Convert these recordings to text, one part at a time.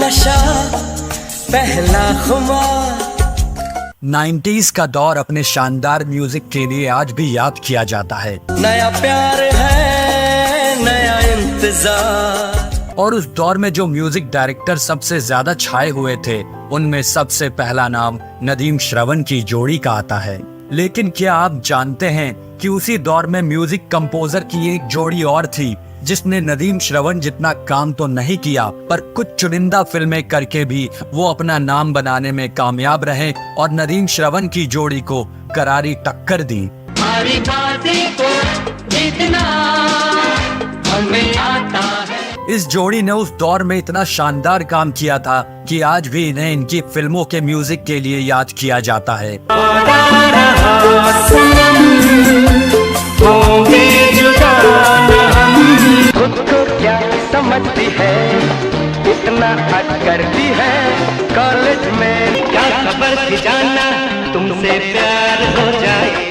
नशा पहला खुमार। 90s का दौर अपने शानदार म्यूजिक के लिए आज भी याद किया जाता है। नया प्यार है, नया इंतजार। और उस दौर में जो म्यूजिक डायरेक्टर सबसे ज्यादा छाए हुए थे, उनमें सबसे पहला नाम नदीम श्रवण की जोड़ी का आता है। लेकिन क्या आप जानते हैं कि उसी दौर में म्यूजिक कंपोजर की एक जोड़ी और थी जिसने नदीम श्रवण जितना काम तो नहीं किया, पर कुछ चुनिंदा फिल्में करके भी वो अपना नाम बनाने में कामयाब रहे और नदीम श्रवण की जोड़ी को करारी टक्कर दी। हमारी बातें को जितना हमें आता है। इस जोड़ी ने उस दौर में इतना शानदार काम किया था कि आज भी इन्हें इनकी फिल्मों के म्यूजिक के लिए याद किया जाता है। खुद को क्या समझती है, इतना हद करती है, कॉलेज में क्या खबर थी जाना, तुमसे प्यार हो जाए।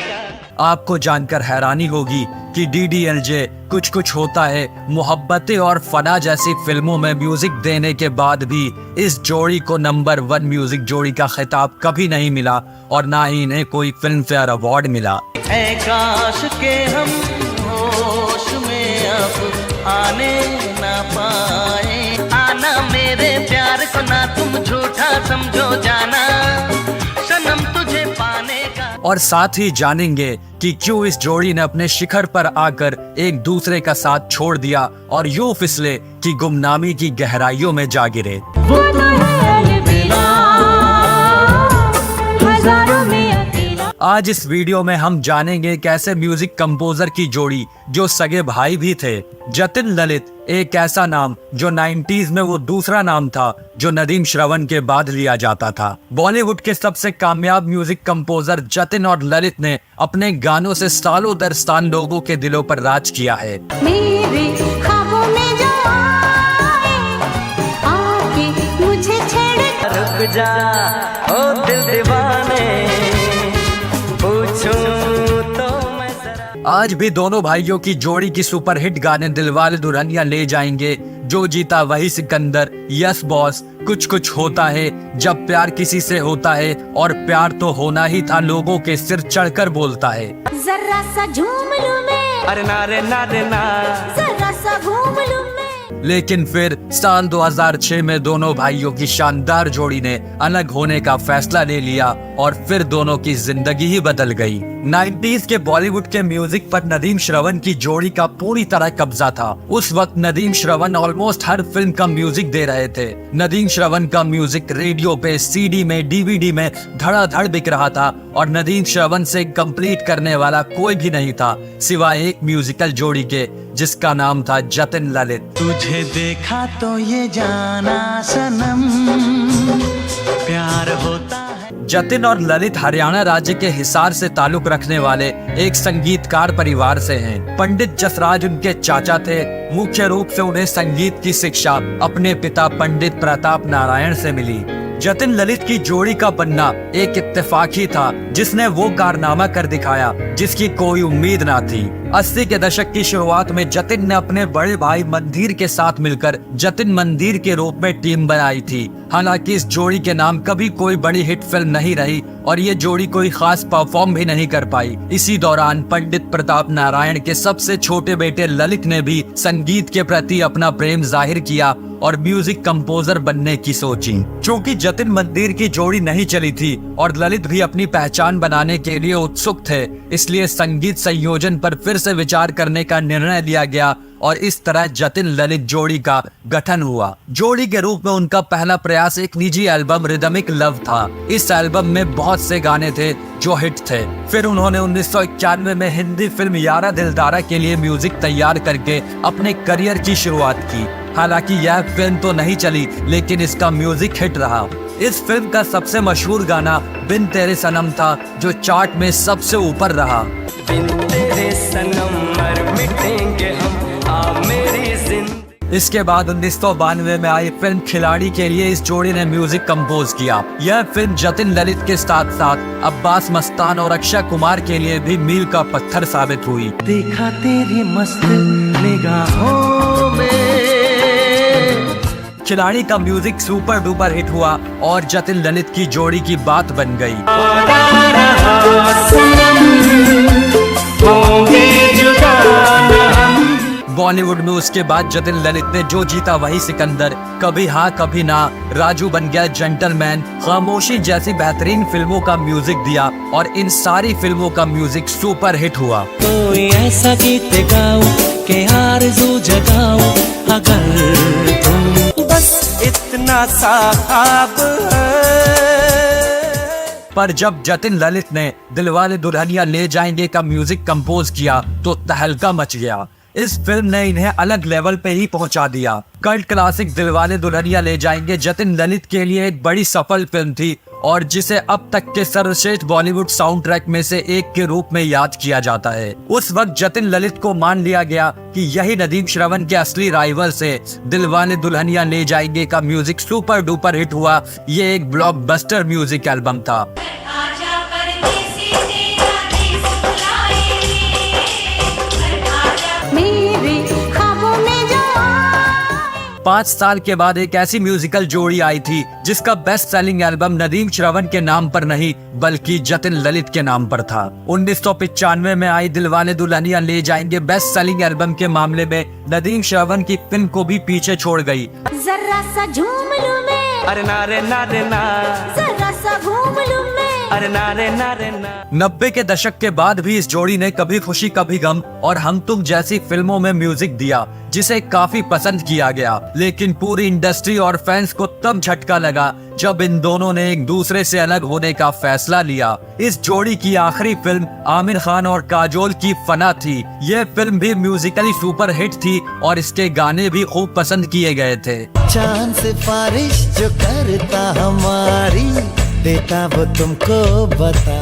आपको जानकर हैरानी होगी कि DDLJ कुछ कुछ होता है, मोहब्बतें और फना जैसी फिल्मों में म्यूजिक देने के बाद भी इस जोड़ी को नंबर 1 म्यूजिक जोड़ी का खिताब कभी नहीं मिला और ना ही इन्हें कोई फिल्म फेयर अवार्ड मिला। ऐ काश के हम होश में अब आने ना पाए, आना मेरे प्यार को ना तुम झूठा समझो जाना, सनम तुझे पाने का। और साथ ही जानेंगे कि क्यों इस जोड़ी ने अपने शिखर पर आकर एक दूसरे का साथ छोड़ दिया और यूं फिसले कि गुमनामी की गहराइयों में जा गिरे। आज इस वीडियो में हम जानेंगे कैसे म्यूजिक कंपोजर की जोड़ी जो सगे भाई भी थे, जतिन ललित, एक ऐसा नाम जो 90s में वो दूसरा नाम था जो नदीम श्रवण के बाद लिया जाता था। बॉलीवुड के सबसे कामयाब म्यूजिक कंपोजर जतिन और ललित ने अपने गानों से सालों दर साल लोगों के दिलों पर राज किया है। मेरे ख्वाबों में जो आए, आके मुझे छेड़े। रुक जा ओ दिल दीवाने, आज भी दोनों भाइयों की जोड़ी की सुपरहिट गाने दिलवाले दुल्हनिया ले जाएंगे, जो जीता वही सिकंदर, यस बॉस, कुछ कुछ होता है, जब प्यार किसी से होता है और प्यार तो होना ही था, लोगों के सिर चढ़कर बोलता है। जरा सा झूम लूं मैं, अरे नारे नारे ना, जरा सा घूम लूं मैं। लेकिन फिर साल 2006 में दोनों भाइयों की शानदार जोड़ी ने अलग होने का फैसला ले लिया और फिर दोनों की जिंदगी ही बदल गई। 90s के बॉलीवुड के म्यूजिक पर नदीम श्रवण की जोड़ी का पूरी तरह कब्जा था। उस वक्त नदीम श्रवण ऑलमोस्ट हर फिल्म का म्यूजिक दे रहे थे। नदीम श्रवण का म्यूजिक रेडियो पे, CD में, DVD में धड़ाधड़ बिक रहा था और नदीम श्रवण से कंप्लीट करने वाला कोई भी नहीं था सिवाय एक म्यूजिकल जोड़ी के जिसका नाम था जतिन ललित। तुझे देखा तो ये जाना सनम, प्यार होता है। जतिन और ललित हरियाणा राज्य के हिसार से ताल्लुक रखने वाले एक संगीतकार परिवार से हैं। पंडित जसराज उनके चाचा थे। मुख्य रूप से उन्हें संगीत की शिक्षा अपने पिता पंडित प्रताप नारायण से मिली। जतिन ललित की जोड़ी का बनना एक इत्तेफाक ही था जिसने वो कारनामा कर दिखाया जिसकी कोई उम्मीद ना थी। 80 के दशक की शुरुआत में जतिन ने अपने बड़े भाई मंदिर के साथ मिलकर जतिन मंदिर के रूप में टीम बनाई थी। हालांकि इस जोड़ी के नाम कभी कोई बड़ी हिट फिल्म नहीं रही और ये जोड़ी कोई खास परफॉर्म भी नहीं कर पाई। इसी दौरान पंडित प्रताप नारायण के सबसे छोटे बेटे ललित ने भी संगीत के प्रति अपना प्रेम जाहिर किया और म्यूजिक कंपोजर बनने की सोची। क्योंकि जतिन मंदिर की जोड़ी नहीं चली थी और ललित भी अपनी पहचान बनाने के लिए उत्सुक थे, इसलिए संगीत संयोजन पर फिर से विचार करने का निर्णय लिया गया और इस तरह जतिन ललित जोड़ी का गठन हुआ। जोड़ी के रूप में उनका पहला प्रयास एक निजी एल्बम रिदमिक लव था। इस एल्बम में बहुत से गाने थे जो हिट थे। फिर उन्होंने 1991 में हिंदी फिल्म यारा दिलदारा के लिए म्यूजिक तैयार करके अपने करियर की शुरुआत की। हालांकि यह फिल्म तो नहीं चली, लेकिन इसका म्यूजिक हिट रहा। इस फिल्म का सबसे मशहूर गाना बिन तेरे सनम था जो चार्ट में सबसे ऊपर रहा। बिन तेरे सनम मर मिटेंगे हम, आ मेरी जिंदगी। इसके बाद 1992 में आई फिल्म खिलाड़ी के लिए इस जोड़ी ने म्यूजिक कंपोज किया। यह फिल्म जतिन ललित के साथ साथ अब्बास मस्तान और अक्षय कुमार के लिए भी मील का पत्थर साबित हुई। देखा तेरी मस्त निगाहों में खिलाड़ी का म्यूजिक सुपर डुपर हिट हुआ और जतिन ललित की जोड़ी की बात बन गई। बॉलीवुड में उसके बाद जतिन ललित ने जो जीता वही सिकंदर, कभी हाँ कभी ना, राजू बन गया जेंटलमैन, खामोशी जैसी बेहतरीन फिल्मों का म्यूजिक दिया और इन सारी फिल्मों का म्यूजिक सुपर हिट हुआ। कोई ऐसा गीत गाओ के आरज़ू जगाओ, अगर तुम बस इतना सा ख्वाब है। पर जब जतिन ललित ने दिलवाले दुल्हनिया ले जाएंगे का म्यूजिक कंपोज किया तो तहलका मच गया। इस फिल्म ने इन्हें अलग लेवल पे ही पहुंचा दिया। कल्ट क्लासिक दिलवाले दुल्हनिया ले जाएंगे जतिन ललित के लिए एक बड़ी सफल फिल्म थी और जिसे अब तक के सर्वश्रेष्ठ बॉलीवुड साउंड ट्रैक में से एक के रूप में याद किया जाता है। उस वक्त जतिन ललित को मान लिया गया कि यही नदीम श्रवण के असली राइवल से दिलवाले दुल्हनिया ले जाएंगे का म्यूजिक सुपर डुपर हिट हुआ। ये एक ब्लॉकबस्टर म्यूजिक एल्बम था। मेरे ख्वाबों में जो 5 साल के बाद एक ऐसी म्यूजिकल जोड़ी आई थी जिसका best selling album Nadeem Shravan के नाम पर नहीं बल्कि जतिन ललित के नाम पर था। 1995 में आई दिलवाले दुल्हनिया ले जाएंगे बेस्ट सेलिंग एल्बम के मामले में नदीम श्रवण की फिल्म को भी पीछे छोड़ गई। जरा सा झूम लूं मैं, अरे नारे नारे ना, जरा सा घूम लूं मैं, अरे नारे नारे ना। 90 के दशक के बाद भी इस जोड़ी ने कभी खुशी कभी गम और हम तुम जैसी फिल्मों में म्यूजिक दिया जिसे काफी पसंद किया गया। लेकिन पूरी इंडस्ट्री और फैंस को तब झटका लगा जब इन दोनों ने एक दूसरे से अलग होने का फैसला लिया। इस जोड़ी की आखिरी फिल्म आमिर खान और काजोल की फना थी। यह फिल्म भी म्यूजिकली सुपर हिट थी और इसके गाने भी खूब पसंद किए गए थे। चांद से बारिश जो करता हमारी, देता वो तुमको बता।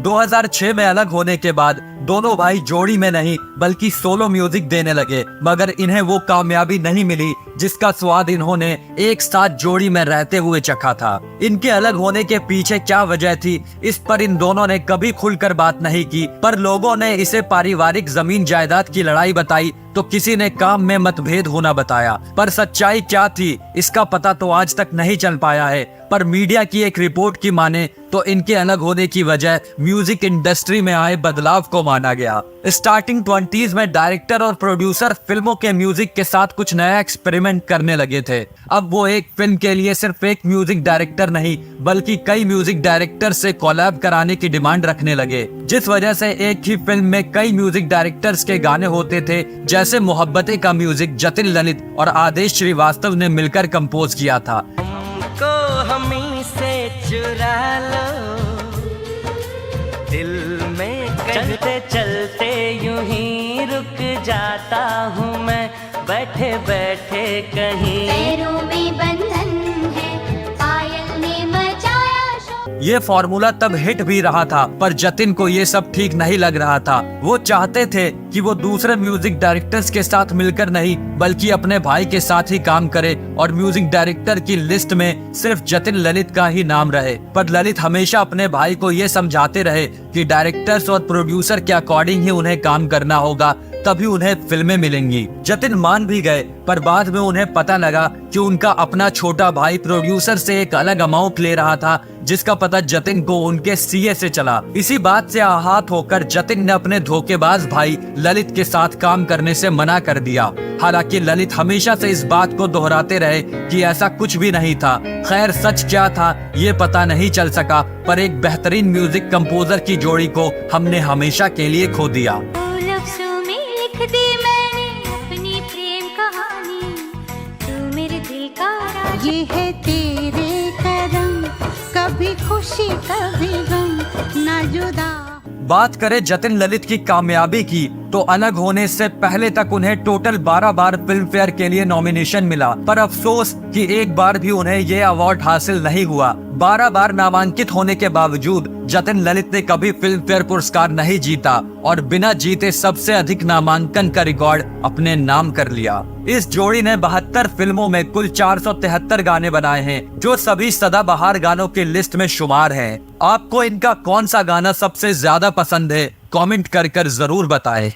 2006 में अलग होने के बाद दोनों भाई जोड़ी में नहीं बल्कि सोलो म्यूजिक देने लगे, मगर इन्हें वो कामयाबी नहीं मिली जिसका स्वाद इन्होंने एक साथ जोड़ी में रहते हुए चखा था। इनके अलग होने के पीछे क्या वजह थी इस पर इन दोनों ने कभी खुलकर बात नहीं की, पर लोगों ने इसे पारिवारिक जमीन जायदाद की लड़ाई बताई तो किसी ने काम में मतभेद होना बताया। पर सच्चाई क्या थी इसका पता तो आज तक नहीं चल पाया है। पर मीडिया की एक रिपोर्ट की माने तो इनके अलग होने की वजह म्यूजिक इंडस्ट्री में आए बदलाव को माना गया। स्टार्टिंग 20s में डायरेक्टर और प्रोड्यूसर फिल्मों के म्यूजिक के साथ कुछ नया एक्सपेरिमेंट करने लगे थे। अब वो एक फिल्म के लिए सिर्फ एक म्यूजिक डायरेक्टर नहीं बल्कि कई म्यूजिक डायरेक्टर से कोलैब कराने की डिमांड रखने लगे, जिस वजह से एक ही फिल्म में कई म्यूजिक डायरेक्टर्स के गाने होते थे। जैसे मोहब्बतें का म्यूजिक जतिन ललित और आदेश श्रीवास्तव ने मिलकर कंपोज किया था। को हमी से चुरा लो, दिल में चलते चलते यूं ही रुक जाता हूँ मैं, बैठे बैठे कहीं। पैरों में बंधन है, पायल ने मचाया शोर। ये फॉर्मूला तब हिट भी रहा था पर जतिन को ये सब ठीक नहीं लग रहा था। वो चाहते थे कि वो दूसरे म्यूजिक डायरेक्टर्स के साथ मिलकर नहीं बल्कि अपने भाई के साथ ही काम करे और म्यूजिक डायरेक्टर की लिस्ट में सिर्फ जतिन ललित का ही नाम रहे। पर ललित हमेशा अपने भाई को ये समझाते रहे कि डायरेक्टर्स और प्रोड्यूसर के अकॉर्डिंग ही उन्हें काम करना होगा, तभी उन्हें फिल्में मिलेंगी। जतिन मान भी गए पर बाद में उन्हें पता लगा कि उनका अपना छोटा भाई प्रोड्यूसर से एक अलग अमाउंट ले रहा था जिसका पता जतिन को उनके सीए से चला। इसी बात से आहत होकर जतिन ने अपने धोखेबाज भाई ललित के साथ काम करने से मना कर दिया। हालांकि ललित हमेशा से इस बात को दोहराते रहे कि ऐसा कुछ भी नहीं था। खैर सच क्या था ये पता नहीं चल सका, पर एक बेहतरीन म्यूजिक कंपोजर की जोड़ी को हमने हमेशा के लिए खो दिया। लफ्ज़ों में लिख दी मैंने अपनी प्रेम कहानी, तू मेरे दिल का राज। ये है तेरे कदम, कभी खुशी कभी गम, ना जुदा। बात करें जतिन ललित की कामयाबी की तो अलग होने से पहले तक उन्हें टोटल 12 बार फिल्म फेयर के लिए नॉमिनेशन मिला, पर अफसोस कि एक बार भी उन्हें ये अवार्ड हासिल नहीं हुआ। 12 बार नामांकित होने के बावजूद जतिन ललित ने कभी फिल्म फेयर पुरस्कार नहीं जीता और बिना जीते सबसे अधिक नामांकन का रिकॉर्ड अपने नाम कर लिया। इस जोड़ी ने 72 फिल्मों में कुल 473 गाने बनाए हैं जो सभी सदाबहार गानों की लिस्ट में शुमार हैं। आपको इनका कौन सा गाना सबसे ज्यादा पसंद है कमेंट कर जरूर बताएं।